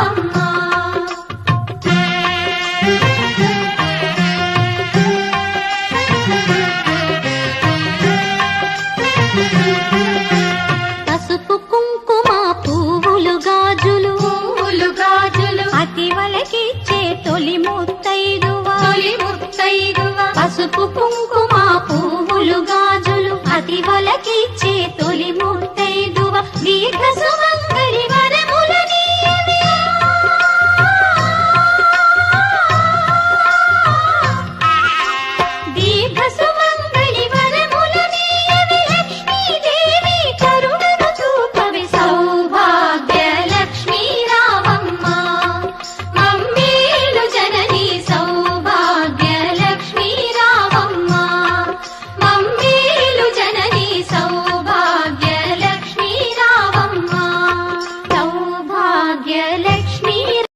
రావమ్మ. పసుపు కుంకుమ పువ్వులు గాజులు అతివలకిచ్చే తొలి ముత్తైదువా పసుపు కుంకుమ పువ్వులు గాజులు అతివలకిచ్చే తొలి ముత్తైదువా దీర్ఘ సుమంగళి వరములనీయవే. దీర్ఘ సుమంగళి వరములనీయవే లక్ష్మీదేవి కరుణను చూపవే. సౌభాగ్య లక్ష్మీ రావమ్మ మమ్మేలు జనని సౌభాగ్య లక్ష్మీ రావమ్మ మమ్మేలు జనని సౌభాగ్య లక్ష్మీ రావమ్మ సౌభాగ్య లక్ష్మీ